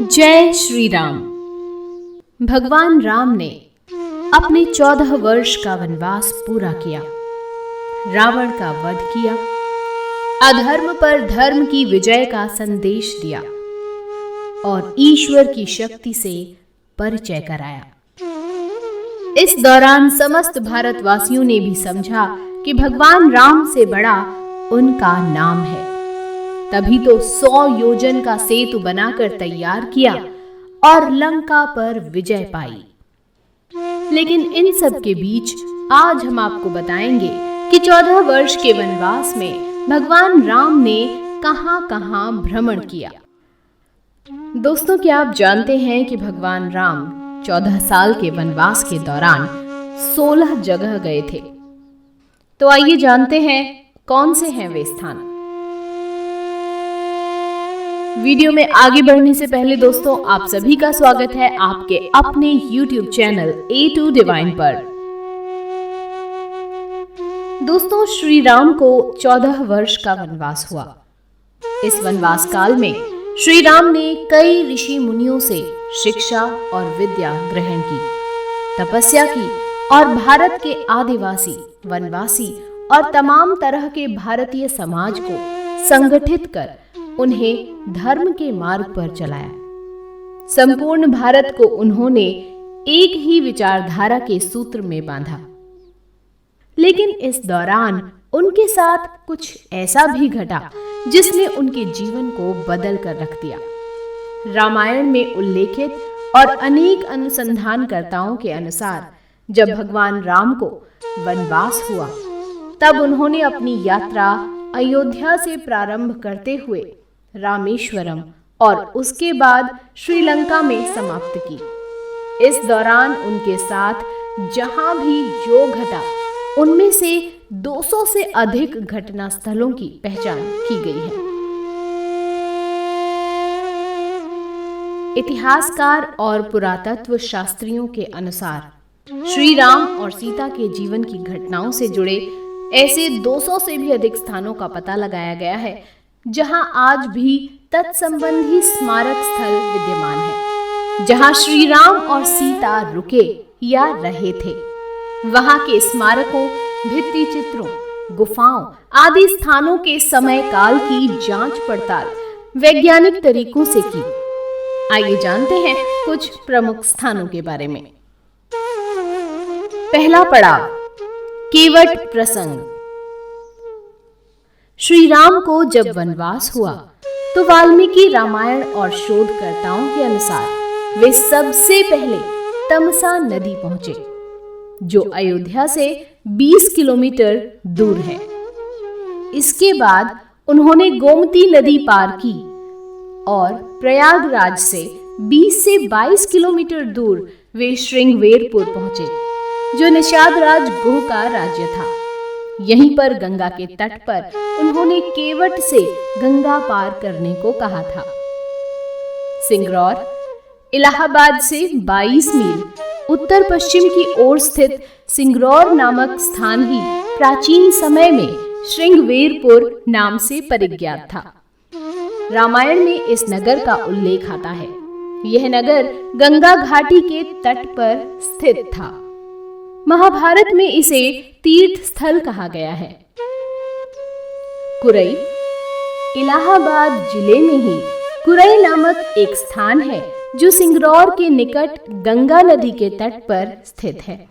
जय श्री राम। भगवान राम ने अपने 14 वर्ष का वनवास पूरा किया, रावण का वध किया, अधर्म पर धर्म की विजय का संदेश दिया और ईश्वर की शक्ति से परिचय कराया। इस दौरान समस्त भारतवासियों ने भी समझा कि भगवान राम से बड़ा उनका नाम है। तभी तो 100 योजन का सेतु बनाकर तैयार किया और लंका पर विजय पाई। लेकिन इन सब के बीच आज हम आपको बताएंगे कि 14 वर्ष के वनवास में भगवान राम ने कहां-कहां भ्रमण किया। दोस्तों, क्या आप जानते हैं कि भगवान राम 14 साल के वनवास के दौरान 16 जगह गए थे। तो आइए जानते हैं कौन से हैं वे स्थान। वीडियो में आगे बढ़ने से पहले दोस्तों, आप सभी का स्वागत है आपके अपने YouTube चैनल A2 डिवाइन पर। दोस्तों, श्री राम को 14 वर्ष का वनवास हुआ। इस वनवास काल में श्री राम ने कई ऋषि मुनियों से शिक्षा और विद्या ग्रहण की, तपस्या की और भारत के आदिवासी, वनवासी और तमाम तरह के भारतीय समाज को संगठित कर उन्हें धर्म के मार्ग पर चलाया। संपूर्ण भारत को उन्होंने एक ही विचारधारा के सूत्र में बांधा। लेकिन इस दौरान उनके साथ कुछ ऐसा भी घटा जिसने उनके जीवन को बदल कर रख दिया। रामायण में उल्लेखित और अनेक अनुसंधानकर्ताओं के अनुसार जब भगवान राम को वनवास हुआ, तब उन्होंने अपनी यात्रा अयोध्या से प्रारंभ करते हुए रामेश्वरम और उसके बाद श्रीलंका में समाप्त की। इस दौरान उनके साथ जहां भी जो घटा, उनमें से 200 से अधिक घटना स्थलों की पहचान की गई है। इतिहासकार और पुरातत्व शास्त्रियों के अनुसार श्री राम और सीता के जीवन की घटनाओं से जुड़े ऐसे 200 से भी अधिक स्थानों का पता लगाया गया है जहां आज भी तत्संबंधी स्मारक स्थल विद्यमान है, जहां श्री राम और सीता रुके या रहे थे। वहां के स्मारकों, भित्ति चित्रों, गुफाओं आदि स्थानों के समय काल की जांच पड़ताल वैज्ञानिक तरीकों से की। आइए जानते हैं कुछ प्रमुख स्थानों के बारे में। पहला पड़ाव, केवट प्रसंग। श्री राम को जब वनवास हुआ तो वाल्मीकि रामायण और शोधकर्ताओं के अनुसार वे सबसे पहले तमसा नदी पहुंचे, जो अयोध्या से 20 किलोमीटर दूर है। इसके बाद उन्होंने गोमती नदी पार की और प्रयागराज से 20 से 22 किलोमीटर दूर वे श्रृंगवेरपुर पहुंचे, जो निषाद राज गुह का राज्य था। यहीं पर गंगा के तट पर उन्होंने केवट से गंगा पार करने को कहा था। सिंगरौर इलाहाबाद से 22 मील उत्तर पश्चिम की ओर स्थित सिंगरौर नामक स्थान ही प्राचीन समय में श्रृंगवेरपुर नाम से परिज्ञात था। रामायण में इस नगर का उल्लेख आता है। यह नगर गंगा घाटी के तट पर स्थित था। महाभारत में इसे तीर्थ स्थल कहा गया है। कुरई इलाहाबाद जिले में ही कुरई नामक एक स्थान है जो सिंगरौर के निकट गंगा नदी के तट पर स्थित है।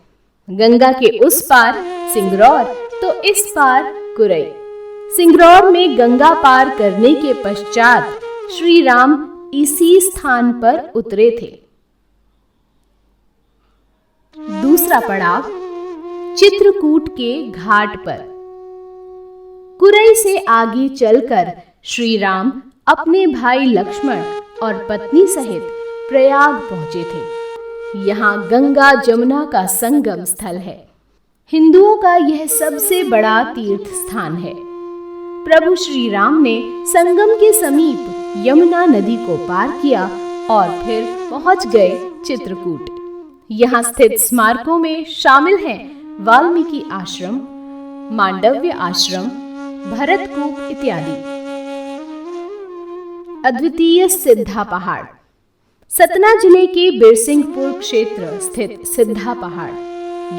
गंगा के उस पार सिंगरौर तो इस पार कुरई। सिंगरौर में गंगा पार करने के पश्चात श्री राम इसी स्थान पर उतरे थे। दूसरा पड़ाव, चित्रकूट के घाट पर। कुरई से आगे चलकर श्री राम अपने भाई लक्ष्मण और पत्नी सहित प्रयाग पहुंचे थे। यहाँ गंगा जमुना का संगम स्थल है। हिंदुओं का यह सबसे बड़ा तीर्थ स्थान है। प्रभु श्री राम ने संगम के समीप यमुना नदी को पार किया और फिर पहुंच गए चित्रकूट। यहाँ स्थित स्मारकों में शामिल हैं वाल्मीकि आश्रम, मांडव्य आश्रम, भरतकूप इत्यादि। अद्वितीय सिद्धा पहाड़। सतना जिले के बिरसिंहपुर क्षेत्र स्थित सिद्धा पहाड़,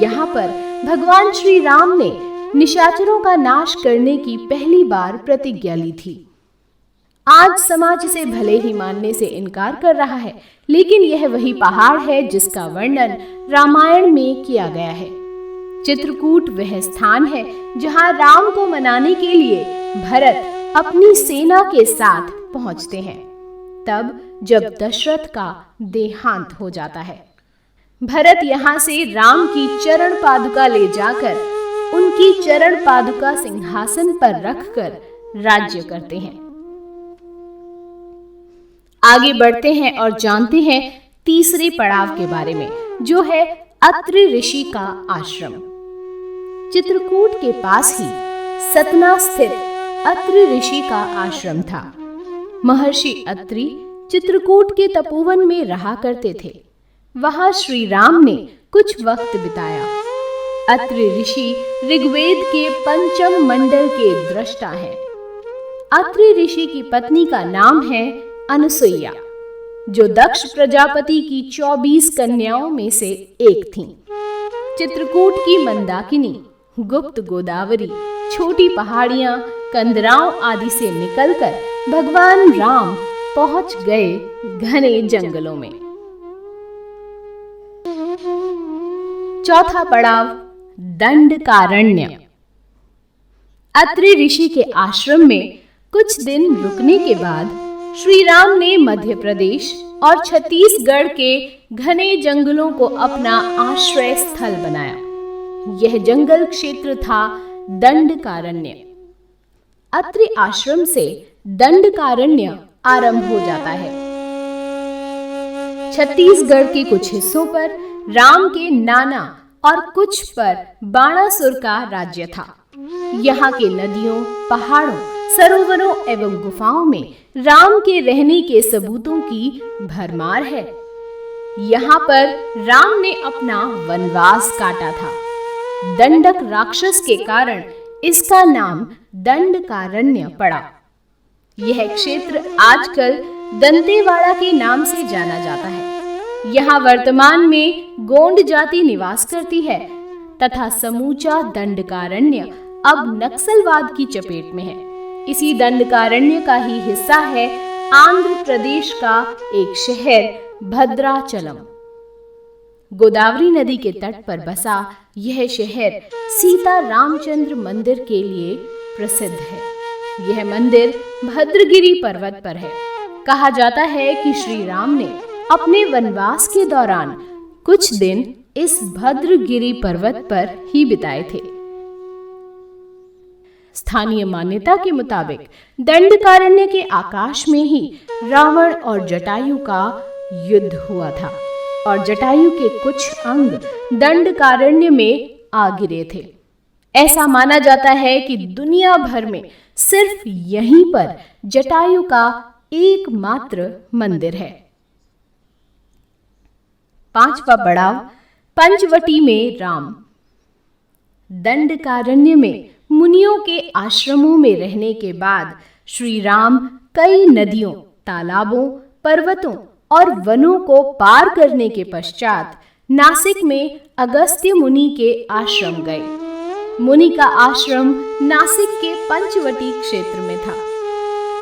यहाँ पर भगवान श्री राम ने निशाचरों का नाश करने की पहली बार प्रतिज्ञा ली थी। आज समाज इसे भले ही मानने से इनकार कर रहा है, लेकिन यह वही पहाड़ है जिसका वर्णन रामायण में किया गया है। चित्रकूट वह स्थान है जहां राम को मनाने के लिए भरत अपनी सेना के साथ पहुंचते हैं, तब जब दशरथ का देहांत हो जाता है। भरत यहां से राम की चरण पादुका ले जाकर उनकी चरण पादुका सिंहासन पर रखकर राज्य करते हैं। आगे बढ़ते हैं और जानते हैं तीसरे पड़ाव के बारे में, जो है अत्रि ऋषि का आश्रम। चित्रकूट के पास ही सतना स्थित अत्रि ऋषि का आश्रम था। महर्षि अत्रि चित्रकूट के तपोवन में रहा करते थे। वहां श्री राम ने कुछ वक्त बिताया। अत्रि ऋषि ऋग्वेद के पंचम मंडल के दृष्टा हैं। अत्रि ऋषि की पत्नी का नाम है अनुसुईया, जो दक्ष प्रजापति की 24 कन्याओं में से एक थीं। चित्रकूट की मंदाकिनी, गुप्त गोदावरी, छोटी पहाड़ियां, कंदराओं आदि से निकलकर भगवान राम पहुंच गए घने जंगलों में। चौथा पड़ाव, दंडकारण्य। अत्रि ऋषि के आश्रम में कुछ दिन रुकने के बाद श्री राम ने मध्य प्रदेश और छत्तीसगढ़ के घने जंगलों को अपना आश्रय स्थल बनाया। यह जंगल क्षेत्र था दंडकारण्य। अत्रि आश्रम से दंडकारण्य आरंभ हो जाता है। छत्तीसगढ़ के कुछ हिस्सों पर राम के नाना और कुछ पर बाणासुर का राज्य था। यहाँ के नदियों, पहाड़ों, सरोवरों एवं गुफाओं में राम के रहने के सबूतों की भरमार है। यहाँ पर राम ने अपना वनवास काटा था। दंडक राक्षस के कारण इसका नाम दंडकारण्य पड़ा। यह क्षेत्र आजकल दंतेवाड़ा के नाम से जाना जाता है। यहाँ वर्तमान में गोंड जाति निवास करती है तथा समूचा दंडकारण्य अब नक्सलवाद की चपेट में है। इसी दंडकारण्य का ही हिस्सा है आंध्र प्रदेश का एक शहर भद्राचलम। गोदावरी नदी के तट पर बसा यह शहर सीता रामचंद्र मंदिर के लिए प्रसिद्ध है। यह मंदिर भद्रगिरि पर्वत पर है। कहा जाता है कि श्री राम ने अपने वनवास के दौरान कुछ दिन इस भद्रगिरि पर्वत पर ही बिताए थे। स्थानीय मान्यता के मुताबिक दंडकारण्य के आकाश में ही रावण और जटायु का युद्ध हुआ था और जटायु के कुछ अंग दंडकारण्य में आ गिरे थे। ऐसा माना जाता है कि दुनिया भर में सिर्फ यहीं पर जटायु का एकमात्र मंदिर है। पांचवा पड़ाव, पंचवटी में राम। दंडकारण्य में मुनियों के आश्रमों में रहने के बाद श्री राम कई नदियों, तालाबों, पर्वतों और वनों को पार करने के पश्चात नासिक में अगस्त्य मुनि के आश्रम गए। मुनि का आश्रम नासिक के पंचवटी क्षेत्र में था।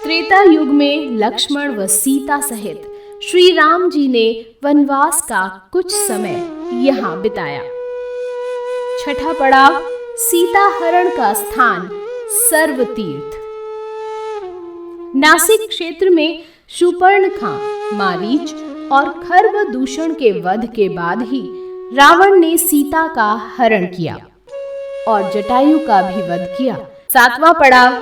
त्रेता युग में लक्ष्मण व सीता सहित श्री राम जी ने वनवास का कुछ समय यहाँ बिताया। छठा पड़ाव, सीता हरण का स्थान सर्वतीर्थ। नासिक क्षेत्र में शूर्पणखा, मारीच और खरबदूषण के वध के बाद ही रावण ने सीता का हरण किया और जटायु का भी वध किया। सातवां पड़ाव,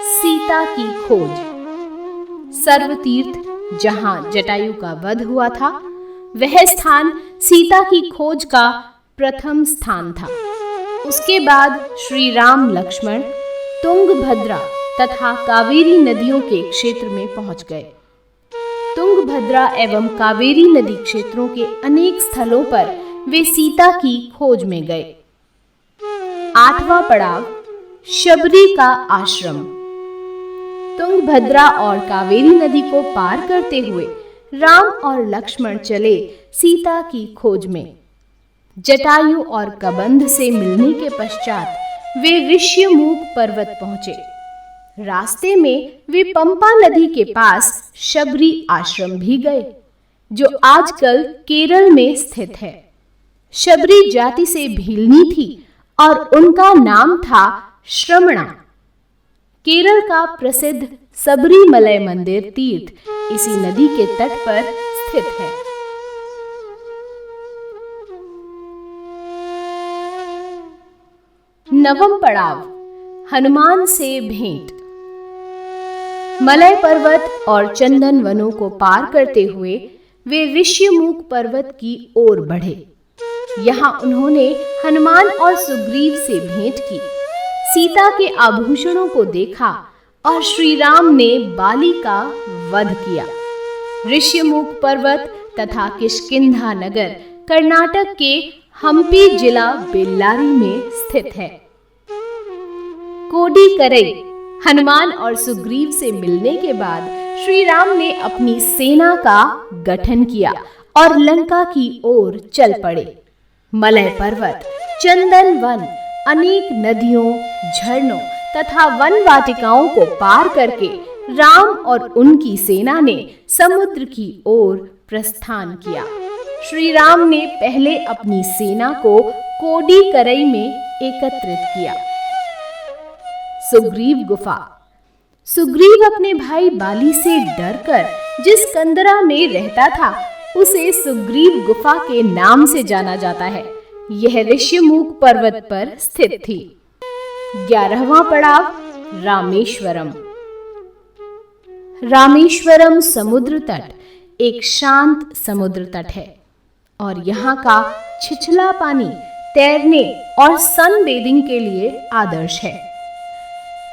सीता की खोज। सर्वतीर्थ, जहां जटायु का वध हुआ था, वह स्थान सीता की खोज का प्रथम स्थान था। उसके बाद श्री राम लक्ष्मण तुंगभद्रा तथा कावेरी नदियों के क्षेत्र में पहुंच गए। तुंगभद्रा एवं कावेरी नदी क्षेत्रों के अनेक स्थलों पर वे सीता की खोज में गए। आठवां पड़ाव, शबरी का आश्रम। तुंगभद्रा और कावेरी नदी को पार करते हुए राम और लक्ष्मण चले सीता की खोज में। जटायु और कबंध से मिलने के पश्चात वे ऋष्यमूक पर्वत पहुंचे। रास्ते में वे पंपा नदी के पास शबरी आश्रम भी गए, जो आजकल केरल में स्थित है। शबरी जाति से भीलनी थी और उनका नाम था श्रमणा। केरल का प्रसिद्ध सबरीमलय मंदिर तीर्थ इसी नदी के तट पर स्थित है। नवम पड़ाव, हनुमान से भेंट। मलय पर्वत और चंदन वनों को पार करते हुए वे ऋष्यमूक पर्वत की ओर बढ़े। यहाँ उन्होंने हनुमान और सुग्रीव से भेंट की, सीता के आभूषणों को देखा और श्री राम ने बाली का वध किया। ऋष्यमूक पर्वत तथा किष्किंधा नगर कर्नाटक के हम्पी जिला बेल्लारी में स्थित है। कोडीकरई, हनुमान और सुग्रीव से मिलने के बाद श्री राम ने अपनी सेना का गठन किया और लंका की ओर चल पड़े। मलय पर्वत, चंदन वन, अनेक नदियों, झरनों तथा वन वाटिकाओं को पार करके राम और उनकी सेना ने समुद्र की ओर प्रस्थान किया। श्री राम ने पहले अपनी सेना को कोडीकरई में एकत्रित किया। सुग्रीव गुफा। सुग्रीव अपने भाई बाली से डरकर जिस कंदरा में रहता था उसे सुग्रीव गुफा के नाम से जाना जाता है। यह ऋष्यमूक पर्वत पर स्थित थी। 11वां पड़ाव, रामेश्वरम। रामेश्वरम समुद्र तट एक शांत समुद्र तट है और यहाँ का छिछला पानी तैरने और सनबेदिंग के लिए आदर्श है।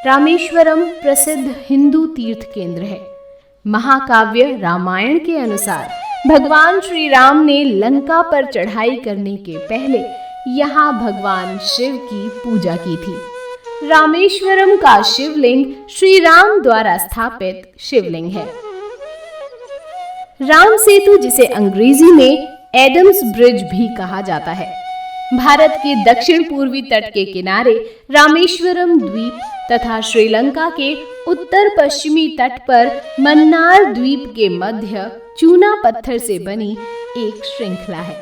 रामेश्वरम प्रसिद्ध हिंदू तीर्थ केंद्र है। महाकाव्य रामायण के अनुसार भगवान श्री राम ने लंका पर चढ़ाई करने के पहले यहाँ भगवान शिव की पूजा की थी। रामेश्वरम का शिवलिंग श्री राम द्वारा स्थापित शिवलिंग है। राम सेतु, जिसे अंग्रेजी में एडम्स ब्रिज भी कहा जाता है, भारत के दक्षिण पूर्वी तट के किनारे रामेश्वरम द्वीप तथा श्रीलंका के उत्तर पश्चिमी तट पर मन्नार द्वीप के मध्य चूना पत्थर से बनी एक श्रृंखला है।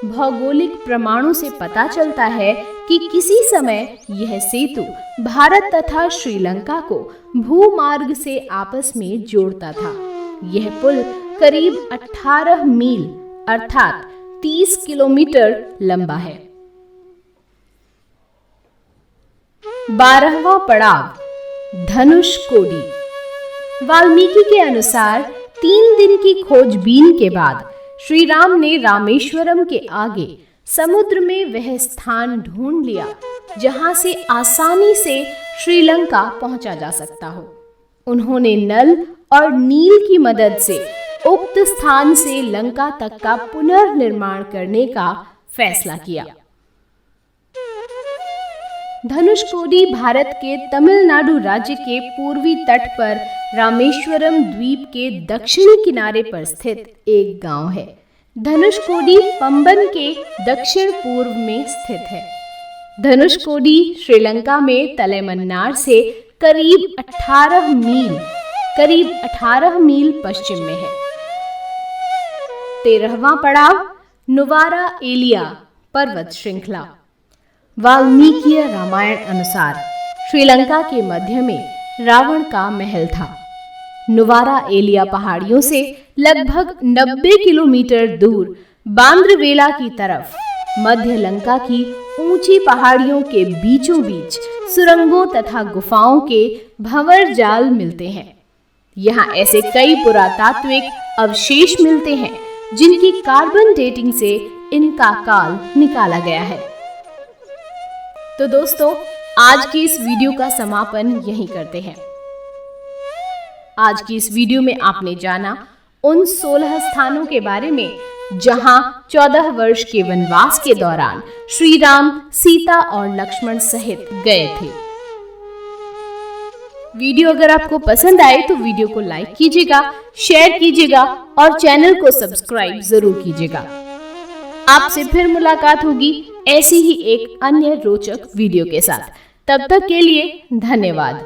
भौगोलिक प्रमाणों से पता चलता है कि किसी समय यह सेतु भारत तथा श्रीलंका को भूमार्ग से आपस में जोड़ता था। यह पुल करीब 18 मील अर्थात 30 किलोमीटर लंबा है। 12वां पड़ाव, धनुषकोडी। वाल्मीकि के अनुसार 3 दिन की खोजबीन के बाद श्री राम ने रामेश्वरम के आगे समुद्र में वह स्थान ढूंढ लिया जहां से आसानी से श्रीलंका पहुंचा जा सकता हो। उन्होंने नल और नील की मदद से उक्त स्थान से लंका तक का पुनर्निर्माण करने का फैसला किया। धनुषकोडी भारत के तमिलनाडु राज्य के पूर्वी तट पर रामेश्वरम द्वीप के दक्षिणी किनारे पर स्थित एक गांव है। धनुषकोडी पंबन के दक्षिण पूर्व में स्थित है। धनुषकोडी श्रीलंका में तलेमन्नार से करीब 18 मील पश्चिम में है। 13वां पड़ाव, नुवारा एलिया पर्वत श्रृंखला। वाल्मीकि रामायण अनुसार श्रीलंका के मध्य में रावण का महल था। नुवारा एलिया पहाड़ियों से लगभग 90 किलोमीटर दूर बांद्रवेला की तरफ मध्य लंका की ऊंची पहाड़ियों के बीचों बीच सुरंगों तथा गुफाओं के भंवर जाल मिलते हैं। यहाँ ऐसे कई पुरातात्विक अवशेष मिलते हैं जिनकी कार्बन डेटिंग से इनका काल निकाला गया है। तो दोस्तों, आज की इस वीडियो का समापन यहीं करते हैं। आज की इस वीडियो में आपने जाना उन 16 स्थानों के बारे में जहां 14 वर्ष के वनवास के दौरान श्री राम सीता और लक्ष्मण सहित गए थे। वीडियो अगर आपको पसंद आए तो वीडियो को लाइक कीजिएगा, शेयर कीजिएगा और चैनल को सब्सक्राइब जरूर कीजिएगा। आपसे फिर मुलाकात होगी ऐसी ही एक अन्य रोचक वीडियो के साथ। तब तक के लिए धन्यवाद।